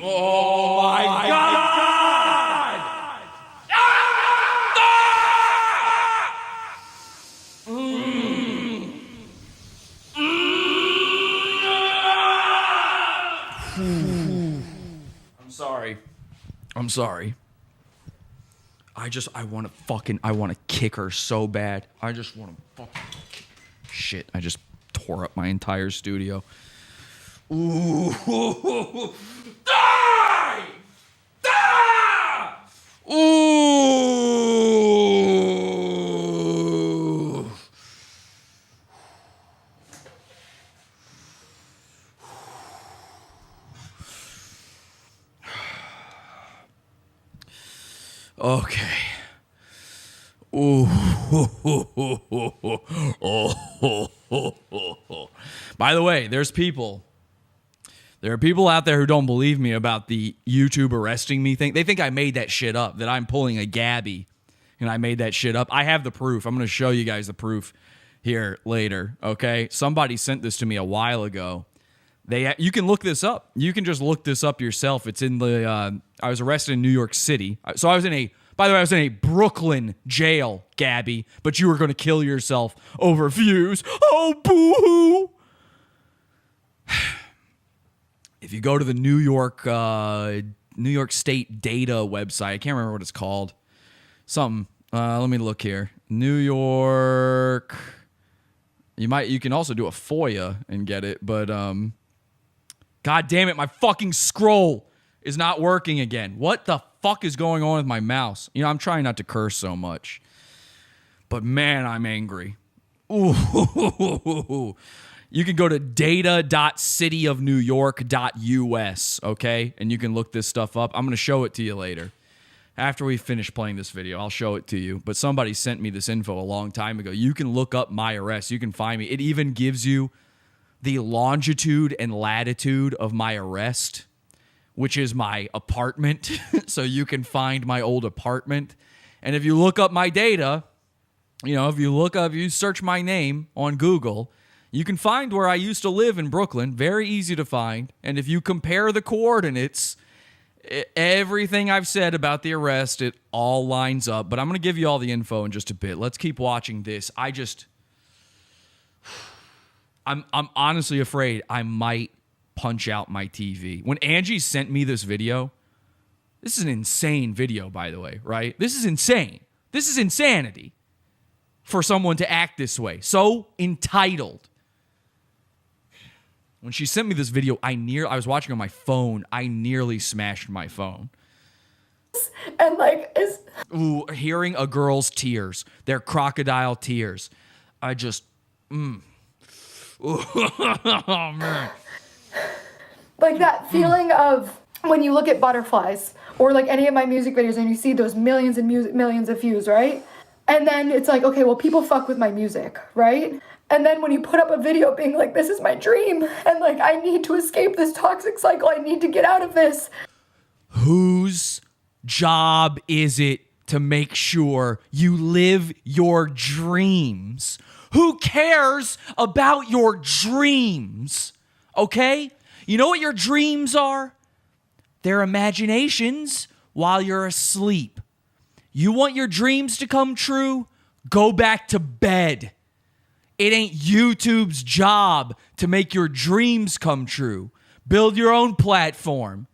Oh my God! I'm sorry. I want to kick her so bad. I just want to fucking... Shit, I just tore up my entire studio. Ooh. Die! Die! Ooh. Okay. Ooh. By the way, there are people out there who don't believe me about the YouTube arresting me thing. They think I made that shit up, that I'm pulling a GABBIE and I made that shit up. I have the proof. I'm going to show you guys the proof here later, okay? Somebody sent this to me a while ago. You can look this up. You can just look this up yourself. It's in the... I was arrested in New York City. So I was in a... By the way, I was in a Brooklyn jail, Gabbie, but you were going to kill yourself over views. Oh, boo-hoo. if you go to the New York State data website, I can't remember what it's called. Something. Let me look here. New York. You can also do a FOIA and get it, but God damn it, my fucking scroll is not working again. What the fuck is going on with my mouse? You know, I'm trying not to curse so much. But man, I'm angry. Ooh. You can go to data.cityofnewyork.us, okay? And you can look this stuff up. I'm going to show it to you later. After we finish playing this video, I'll show it to you. But somebody sent me this info a long time ago. You can look up my arrest. You can find me. It even gives you the longitude and latitude of my arrest, which is my apartment. So you can find my old apartment. And if you look up my data, you know, if you search my name on Google, you can find where I used to live in Brooklyn. Very easy to find. And if you compare the coordinates, everything I've said about the arrest, it all lines up. But I'm going to give you all the info in just a bit. Let's keep watching this. I'm honestly afraid I might punch out my TV. When Angie sent me this video, this is an insane video, by the way, right? This is insane. This is insanity for someone to act this way. So entitled. When she sent me this video, I was watching on my phone. I nearly smashed my phone. And like, Ooh, hearing a girl's tears, their crocodile tears. I just, oh, man. like that feeling of when you look at butterflies or like any of my music videos and you see those millions and millions of views, right? And then it's like, okay, well, people fuck with my music, right? And then when you put up a video being like, this is my dream, and like, I need to escape this toxic cycle, I need to get out of this. Whose job is it to make sure you live your dreams? Who cares about your dreams? Okay? You know what your dreams are? They're imaginations while you're asleep. You want your dreams to come true? Go back to bed. It ain't YouTube's job to make your dreams come true. Build your own platform.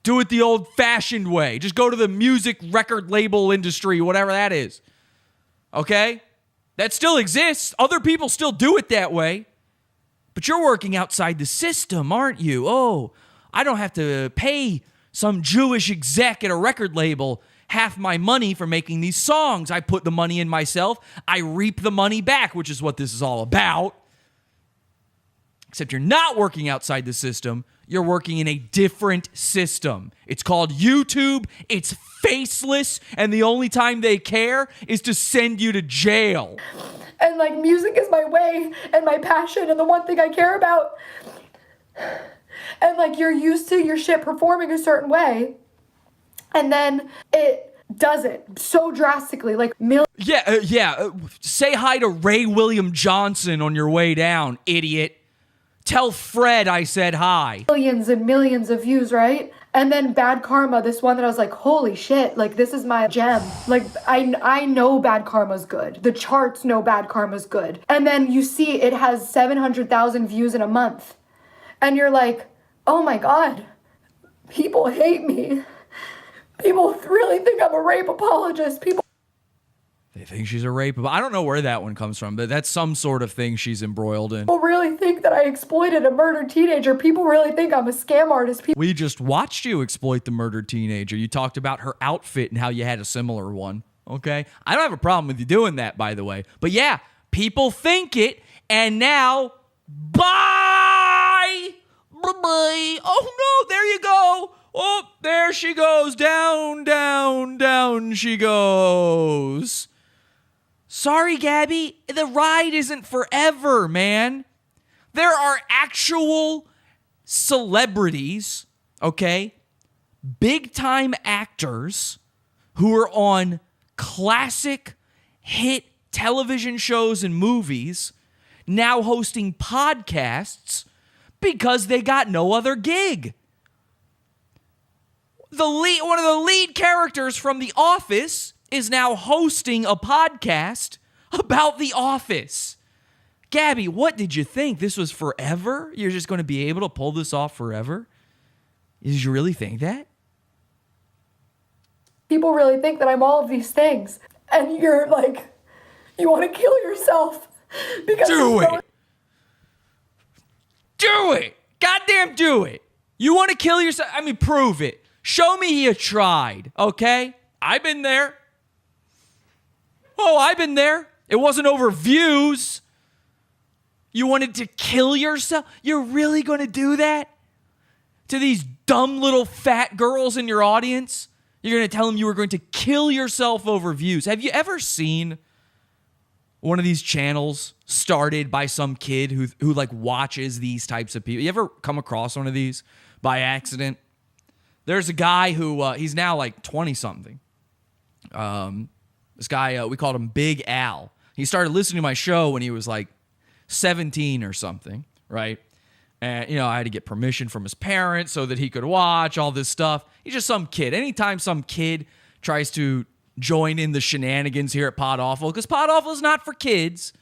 Do it the old-fashioned way. Just go to the music record label industry, whatever that is. Okay? That still exists. Other people still do it that way. But you're working outside the system, aren't you? Oh, I don't have to pay some Jewish exec at a record label half my money for making these songs. I put the money in myself. I reap the money back, which is what this is all about. Except you're not working outside the system. You're working in a different system. It's called YouTube. It's faceless. And the only time they care is to send you to jail. And like, music is my way and my passion and the one thing I care about. And like, you're used to your shit performing a certain way. And then it does it so drastically, like Say hi to Ray William Johnson on your way down, idiot. Tell Fred I said hi. Millions and millions of views, right? And then Bad Karma, this one that I was like, holy shit, like this is my gem. Like I know Bad Karma's good. The charts know Bad Karma's good. And then you see it has 700,000 views in a month. And you're like, oh my God, people hate me. People really think I'm a rape apologist. They think she's a rape. I don't know where that one comes from, but that's some sort of thing she's embroiled in. People really think that I exploited a murdered teenager. People really think I'm a scam artist. We just watched you exploit the murdered teenager. You talked about her outfit and how you had a similar one. Okay? I don't have a problem with you doing that, by the way. But yeah, people think it, and now, bye! Bye-bye. Oh no, there you go. Oh, there she goes. Down, down, down she goes. Sorry, GaBBIE. The ride isn't forever, man. There are actual celebrities, okay? Big-time actors who are on classic hit television shows and movies now hosting podcasts because they got no other gig. One of the lead characters from The Office is now hosting a podcast about The Office. GaBBIE, what did you think? This was forever? You're just going to be able to pull this off forever? Did you really think that? People really think that I'm all of these things. And you're like, you want to kill yourself. Because Do it. Do it. Goddamn do it. You want to kill yourself? I mean, prove it. Show me you tried, okay? I've been there. Oh, I've been there. It wasn't over views. You wanted to kill yourself? You're really going to do that? To these dumb little fat girls in your audience? You're going to tell them you were going to kill yourself over views. Have you ever seen one of these channels started by some kid who like watches these types of people? You ever come across one of these by accident? There's a guy who, he's now like 20-something. This guy, we called him Big Al. He started listening to my show when he was like 17 or something, right? And, you know, I had to get permission from his parents so that he could watch all this stuff. He's just some kid. Anytime some kid tries to join in the shenanigans here at Pod Awful, because Pod Awful is not for kids,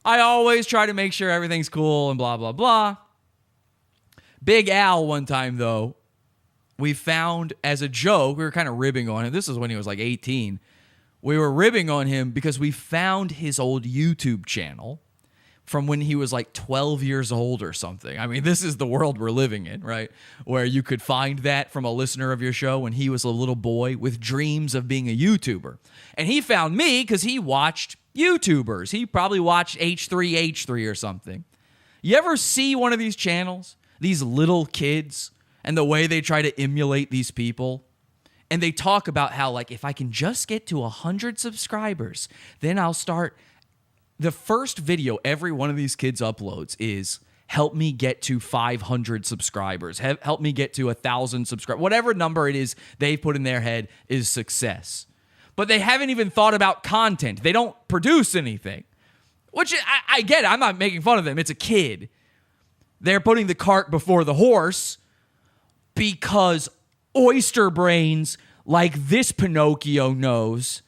I always try to make sure everything's cool and blah, blah, blah. Big Al one time, though, we found as a joke, we were kind of ribbing on him. This is when he was like 18. We were ribbing on him because we found his old YouTube channel from when he was like 12 years old or something. I mean, this is the world we're living in, right? Where you could find that from a listener of your show when he was a little boy with dreams of being a YouTuber. And he found me because he watched YouTubers. He probably watched H3H3 or something. You ever see one of these channels, these little kids, and the way they try to emulate these people? And they talk about how, like, if I can just get to 100 subscribers, then I'll start. The first video every one of these kids uploads is, help me get to 500 subscribers. Help me get to 1,000 subscribers. Whatever number it is they put in their head is success. But they haven't even thought about content. They don't produce anything. Which, I get it. I'm not making fun of them. It's a kid. They're putting the cart before the horse because oyster brains like this Pinocchio knows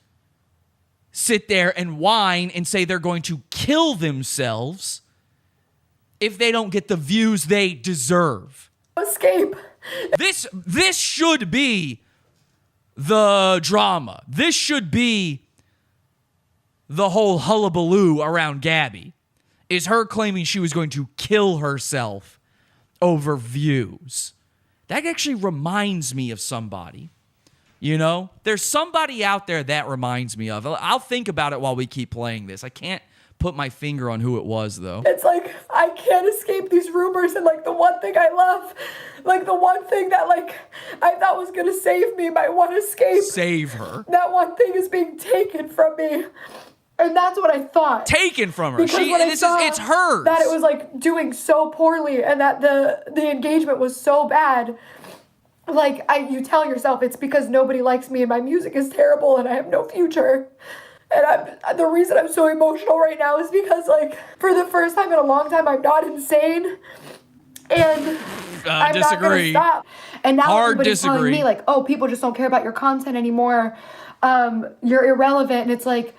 sit there and whine and say they're going to kill themselves if they don't get the views they deserve. Escape. This should be the drama. This should be the whole hullabaloo around GABBIE, is her claiming she was going to kill herself over views. That actually reminds me of somebody. You know, there's somebody out there that reminds me of. I'll think about it while we keep playing this. I can't put my finger on who it was, though. It's like, I can't escape these rumors, and like the one thing I love, like the one thing that like I thought was gonna save me, my one escape. Save her. That one thing is being taken from me. And that's what I thought. Taken from her. Because when I saw It's hers. that it was like doing so poorly and that the engagement was so bad. Like, you tell yourself it's because nobody likes me and my music is terrible and I have no future. And the reason I'm so emotional right now is because, like, for the first time in a long time, I'm not insane. And I'm disagree. not going to stop. And now Hard everybody's telling disagree. me, like, oh, people just don't care about your content anymore. You're irrelevant. And it's like,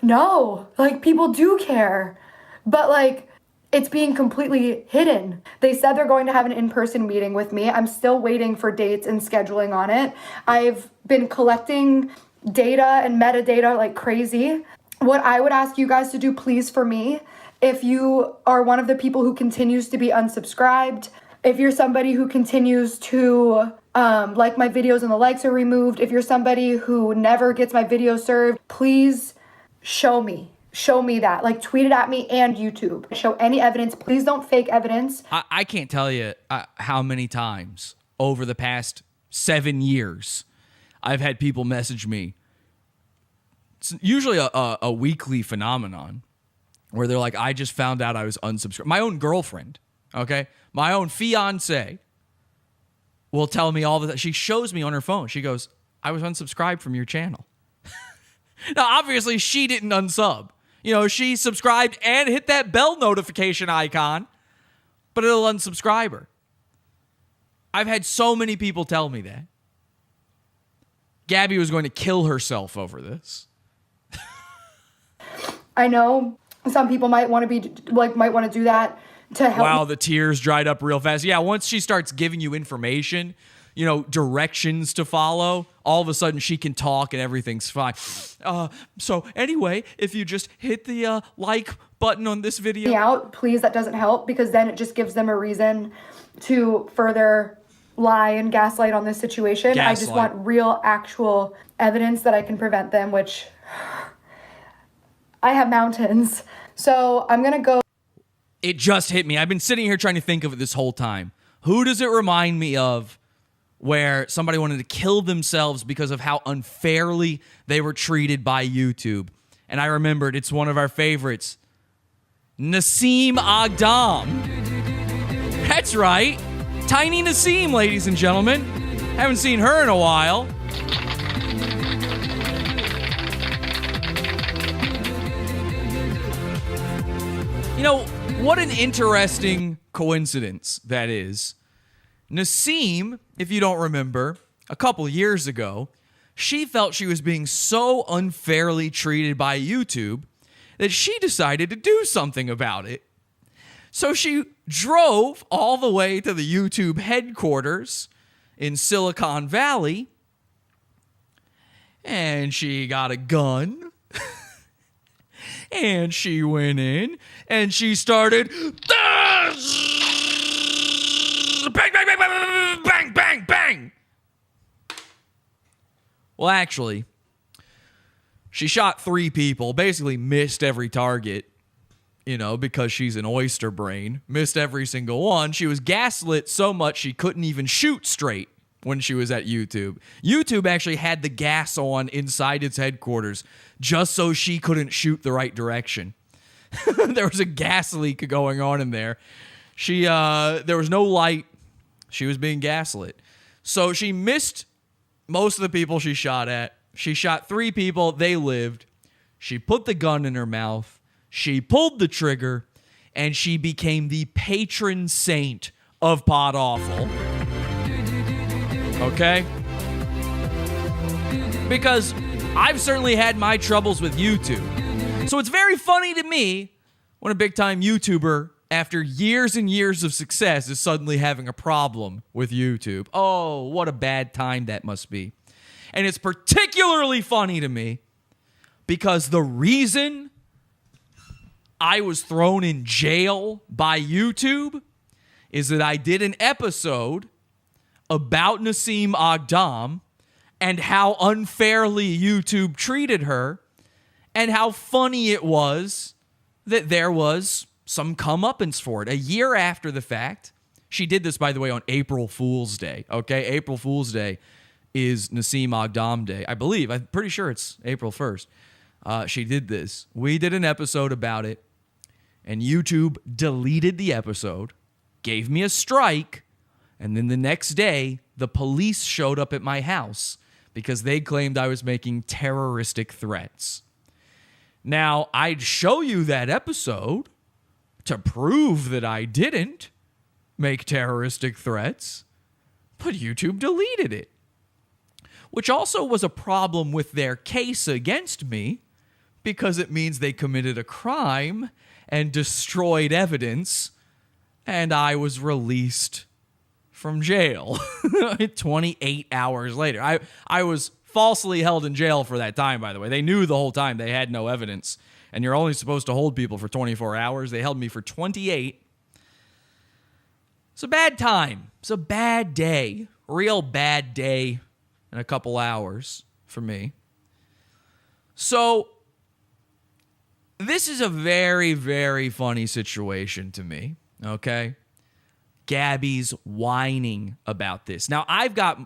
no. Like, people do care. But, like, it's being completely hidden. They said they're going to have an in-person meeting with me. I'm still waiting for dates and scheduling on it. I've been collecting data and metadata like crazy. What I would ask you guys to do, please, for me, if you are one of the people who continues to be unsubscribed, if you're somebody who continues to like my videos and the likes are removed, if you're somebody who never gets my video served, please show me. Show me that. Like, tweet it at me and YouTube. Show any evidence. Please don't fake evidence. I can't tell you how many times over the past 7 years I've had people message me. It's usually a weekly phenomenon where they're like, I just found out I was unsubscribed. My own girlfriend, okay? My own fiance will tell me all that. She shows me on her phone. She goes, I was unsubscribed from your channel. Now, obviously, she didn't unsub. You know, she subscribed and hit that bell notification icon, but it'll unsubscribe her. I've had so many people tell me that. GABBIE was going to kill herself over this. I know some people might want to do that to help Wow, me. the tears dried up real fast. Yeah, once she starts giving you information, you know, directions to follow, all of a sudden she can talk and everything's fine. So anyway, if you just hit the like button on this video. Me out, please, that doesn't help, because then it just gives them a reason to further lie and gaslight on this situation. I just Gaslight. want real, actual evidence that I can prevent them, which I have mountains. So I'm gonna go. It just hit me. I've been sitting here trying to think of it this whole time. Who does it remind me of where somebody wanted to kill themselves because of how unfairly they were treated by YouTube? And I remembered it's one of our favorites. Naseem Agdam. That's right. Tiny Naseem, ladies and gentlemen. Haven't seen her in a while. You know, what an interesting coincidence that is. Naseem, if you don't remember, a couple years ago, she felt she was being so unfairly treated by YouTube that she decided to do something about it. So she drove all the way to the YouTube headquarters in Silicon Valley, and she got a gun, and she went in, and she started bang, bang, bang, bang, bang, bang, bang. Well, actually, she shot 3 people, basically missed every target. You know, because she's an oyster brain, missed every single one. She was gaslit so much she couldn't even shoot straight when she was at YouTube. YouTube actually had the gas on inside its headquarters just so she couldn't shoot the right direction. There was a gas leak going on in there. There was no light. She was being gaslit. So she missed most of the people she shot at. She shot 3 people. They lived. She put the gun in her mouth. She pulled the trigger, and she became the patron saint of Pod Awful. Okay? Because I've certainly had my troubles with YouTube. So it's very funny to me when a big-time YouTuber, after years and years of success, is suddenly having a problem with YouTube. Oh, what a bad time that must be. And it's particularly funny to me because the reason I was thrown in jail by YouTube is that I did an episode about Naseem Agdam and how unfairly YouTube treated her and how funny it was that there was some comeuppance for it. A year after the fact, she did this, by the way, on April Fool's Day, okay? April Fool's Day is Naseem Agdam Day, I believe. I'm pretty sure it's April 1st. She did this. We did an episode about it, and YouTube deleted the episode, gave me a strike, and then the next day, the police showed up at my house because they claimed I was making terroristic threats. Now, I'd show you that episode to prove that I didn't make terroristic threats, but YouTube deleted it, which also was a problem with their case against me because it means they committed a crime and destroyed evidence, and I was released from jail 28 hours later. I was falsely held in jail for that time, by the way. They knew the whole time they had no evidence, and you're only supposed to hold people for 24 hours. They held me for 28. It's a bad time. It's a bad day. Real bad day in a couple hours for me. So this is a very, very funny situation to me, okay? Gabbie's whining about this. Now,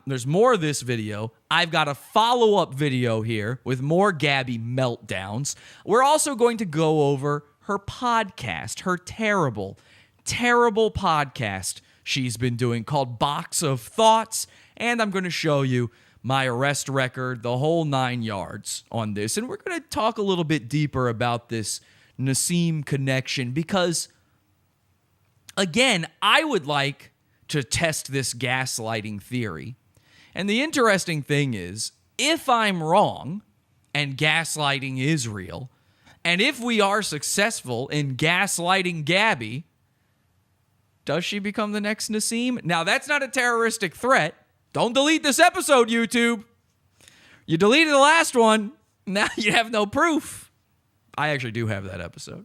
there's more of this video. I've got a follow-up video here with more Gabbie meltdowns. We're also going to go over her podcast, her terrible, terrible podcast she's been doing called Box of Thoughts, and I'm going to show you my arrest record, the whole 9 yards on this. And we're going to talk a little bit deeper about this Naseem connection because, again, I would like to test this gaslighting theory. And the interesting thing is, if I'm wrong and gaslighting is real, and if we are successful in gaslighting Gabbie, Does she become the next Nassim? Now, that's not a terroristic threat. Don't delete this episode, YouTube. You deleted the last one. Now you have no proof. I actually do have that episode.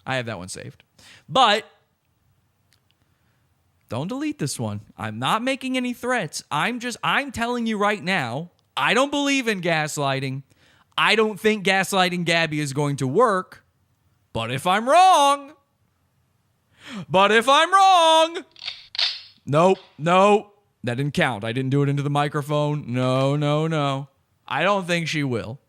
I have that one saved. But don't delete this one. I'm not making any threats. I'm telling you right now, I don't believe in gaslighting. I don't think gaslighting Gabbie is going to work. But if I'm wrong... Nope. That didn't count. I didn't do it into the microphone. No. I don't think she will.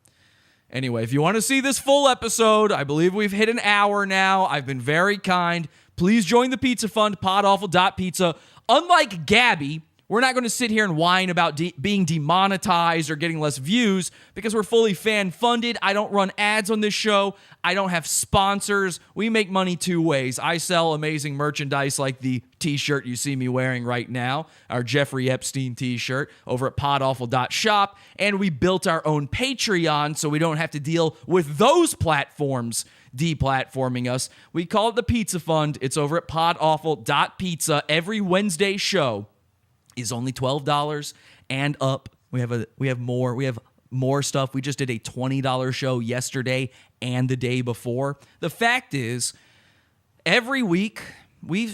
Anyway, if you want to see this full episode, I believe we've hit an hour now. I've been very kind. Please join the Pizza Fund, podawful.pizza. Unlike Gabbie, we're not going to sit here and whine about being demonetized or getting less views because we're fully fan-funded. I don't run ads on this show. I don't have sponsors. We make money two ways. I sell amazing merchandise like the t-shirt you see me wearing right now, our Jeffrey Epstein t-shirt over at podawful.shop, and we built our own Patreon so we don't have to deal with those platforms deplatforming us. We call it the Pizza Fund. It's over at podawful.pizza. Every Wednesday show is only $12 and up. We have more stuff. We just did a $20 show yesterday and the day before. The fact is, every week,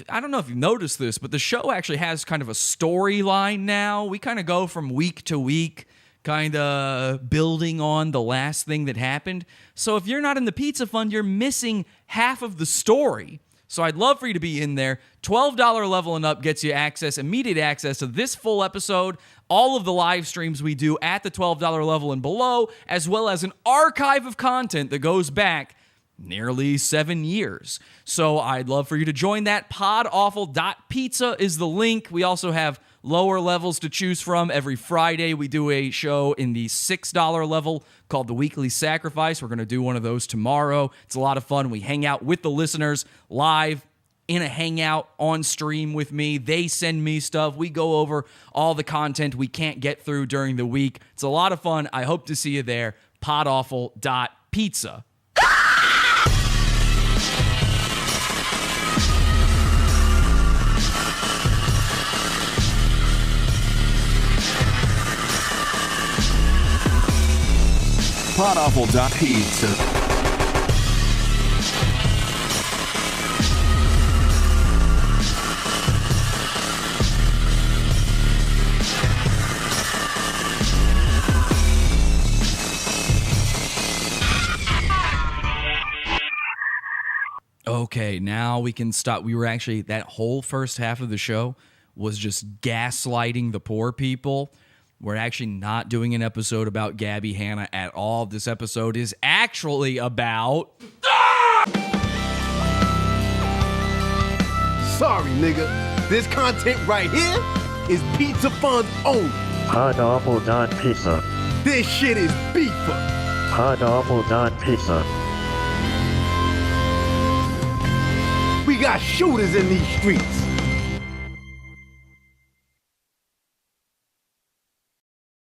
I don't know if you've noticed this, but the show actually has kind of a storyline now. We kind of go from week to week, kind of building on the last thing that happened. So if you're not in the Pizza Fund, you're missing half of the story. So I'd love for you to be in there. $12 level and up gets you immediate access to this full episode, all of the live streams we do at the $12 level and below, as well as an archive of content that goes back nearly 7 years. So I'd love for you to join that. Podawful.pizza is the link. We also have lower levels to choose from. Every Friday, we do a show in the $6 level called The Weekly Sacrifice. We're going to do one of those tomorrow. It's a lot of fun. We hang out with the listeners live in a hangout on stream with me. They send me stuff. We go over all the content we can't get through during the week. It's a lot of fun. I hope to see you there. Podawful.pizza. Podawful.pizza. Okay, now we can stop. We were actually, that whole first half of the show was just gaslighting the poor people. We're actually not doing an episode about Gabbie Hanna at all. This episode is actually about... Sorry, nigga. This content right here is Pizza Fund's own. Podawful.pizza. This shit is beefer. Podawful.pizza. We got shooters in these streets.